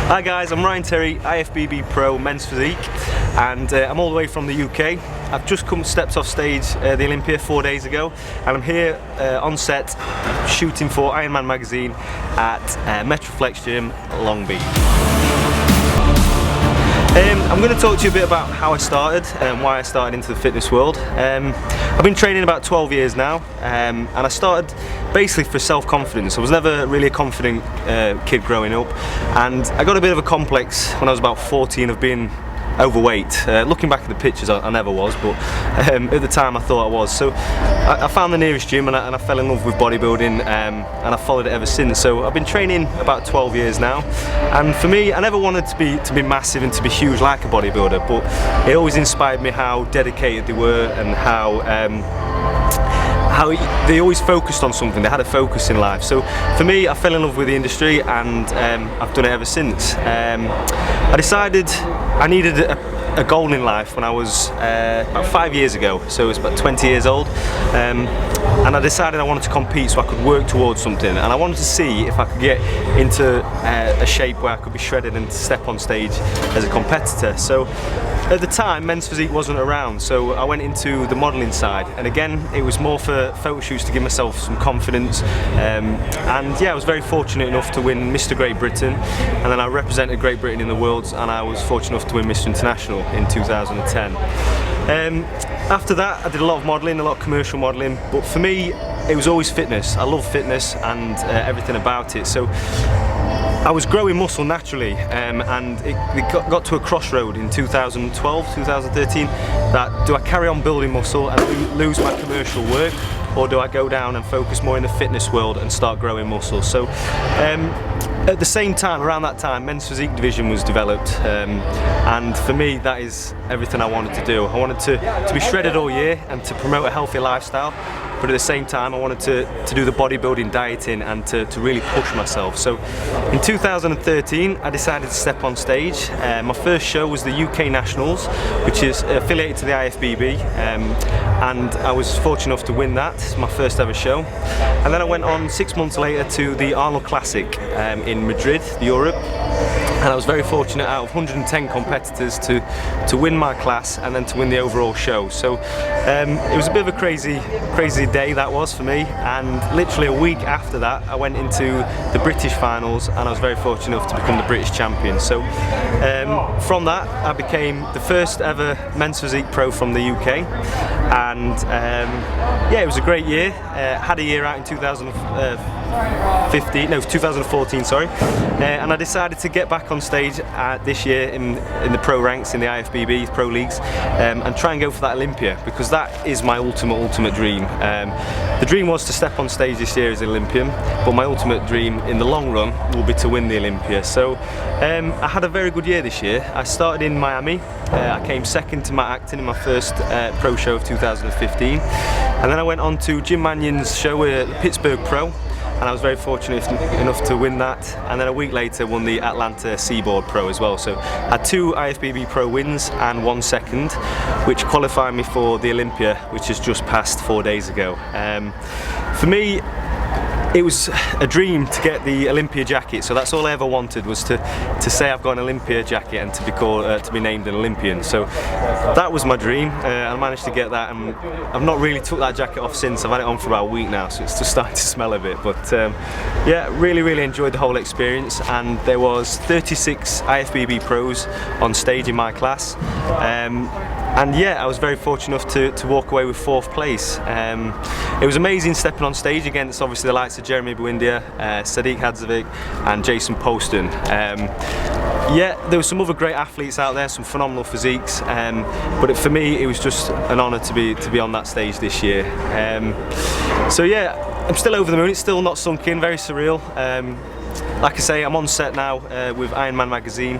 Hi guys, I'm Ryan Terry, IFBB Pro Men's Physique, and I'm all the way from the UK. I've just stepped off stage the Olympia 4 days ago, and I'm here on set shooting for Ironman Magazine at Metroflex Gym, Long Beach. I'm going to talk to you a bit about how I started and why I started into the fitness world. I've been training about 12 years now, and I started basically for self-confidence. I was never really a confident kid growing up, and I got a bit of a complex when I was about 14 of being overweight. Looking back at the pictures, I never was, but at the time I thought I was. So I found the nearest gym and I fell in love with bodybuilding, and I followed it ever since. So I've been training about 12 years now, and for me, I never wanted to be massive and to be huge like a bodybuilder, but it always inspired me how dedicated they were and how they always focused on something. They had a focus in life. So for me, I fell in love with the industry, and I've done it ever since. I decided I needed a goal in life when I was about 5 years ago, so I was about 20 years old, and I decided I wanted to compete so I could work towards something, and I wanted to see if I could get into a shape where I could be shredded and step on stage as a competitor. So at the time, men's physique wasn't around, so I went into the modelling side, and again it was more for photo shoots to give myself some confidence, and yeah, I was very fortunate enough to win Mr Great Britain, and then I represented Great Britain in the Worlds, and I was fortunate enough to win Mr International in 2010. After that, I did a lot of modelling, a lot of commercial modelling, but for me it was always fitness. I love fitness and everything about it. So I was growing muscle naturally, and it got to a crossroad in 2012, 2013, that do I carry on building muscle and lose my commercial work, or do I go down and focus more in the fitness world and start growing muscle? So at the same time, around that time, men's physique division was developed, and for me that is everything I wanted to do. I wanted to be shredded all year and to promote a healthy lifestyle, but at the same time I wanted to do the bodybuilding dieting and to really push myself. So in 2013 I decided to step on stage. My first show was the UK Nationals, which is affiliated to the IFBB, and I was fortunate enough to win that. It's my first ever show. And then I went on 6 months later to the Arnold Classic in Madrid, Europe, and I was very fortunate out of 110 competitors to win my class and then to win the overall show. So it was a bit of a crazy day that was for me, and literally a week after that I went into the British finals, and I was very fortunate enough to become the British champion. So from that I became the first ever men's physique pro from the UK, and yeah, it was a great year. Had a year out in 2014, sorry, and I decided to get back on stage this year in the pro ranks, in the IFBB pro leagues, and try and go for that Olympia, because that is my ultimate dream. The dream was to step on stage this year as an Olympian, but my ultimate dream in the long run will be to win the Olympia. So I had a very good year this year. I started in Miami. I came second to Matt Acton in my first pro show of 2015, and then I went on to Jim Mannion's show at Pittsburgh Pro, and I was very fortunate enough to win that, and then a week later won the Atlanta Seaboard Pro as well. So I had 2 IFBB Pro wins and 1 second, which qualified me for the Olympia, which has just passed 4 days ago. For me, it was a dream to get the Olympia jacket, so that's all I ever wanted, was to say I've got an Olympia jacket and to be named an Olympian. So that was my dream. I managed to get that, and I've not really took that jacket off since. I've had it on for about a week now, so it's just starting to smell a bit. But yeah, really enjoyed the whole experience, and there was 36 IFBB pros on stage in my class. And yeah, I was very fortunate enough to walk away with 4th place. It was amazing stepping on stage against obviously the likes of Jeremy Buendia, Sadiq Hadzovic and Jason Poston. Yeah, there were some other great athletes out there, some phenomenal physiques, but for me it was just an honour to be on that stage this year. So yeah, I'm still over the moon. It's still not sunk in, very surreal. Like I say, I'm on set now with Ironman Magazine,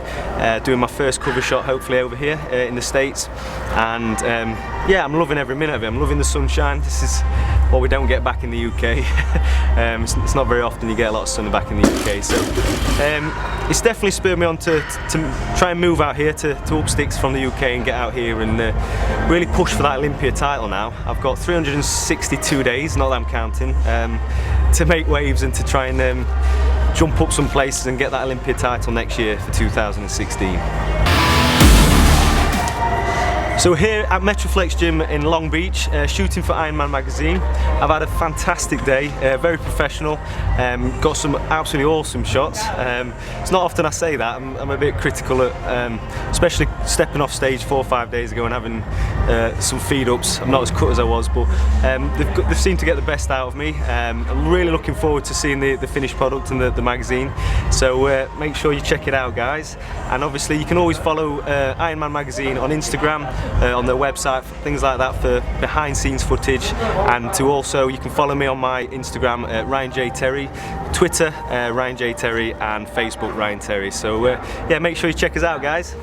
doing my first cover shot hopefully over here in the States, and yeah, I'm loving every minute of it. I'm loving the sunshine. This is what we don't get back in the UK. It's not very often you get a lot of sun back in the UK, so it's definitely spurred me on to try and move out here, to up sticks from the UK and get out here and really push for that Olympia title now. I've got 362 days, not that I'm counting, to make waves and to try and jump up some places and get that Olympia title next year for 2016. So here at Metroflex Gym in Long Beach, shooting for Ironman Magazine. I've had a fantastic day, very professional, got some absolutely awesome shots. It's not often I say that, I'm a bit critical at, especially stepping off stage 4 or 5 days ago and having some feed ups. I'm not as cut as I was, but they've seemed to get the best out of me. I'm really looking forward to seeing the finished product and the magazine, so make sure you check it out, guys. And obviously you can always follow Ironman Magazine on Instagram, on their website, things like that, for behind scenes footage, and to also, you can follow me on my Instagram, Ryan J Terry, Twitter, Ryan J Terry, and Facebook, Ryan Terry. So yeah, make sure you check us out, guys.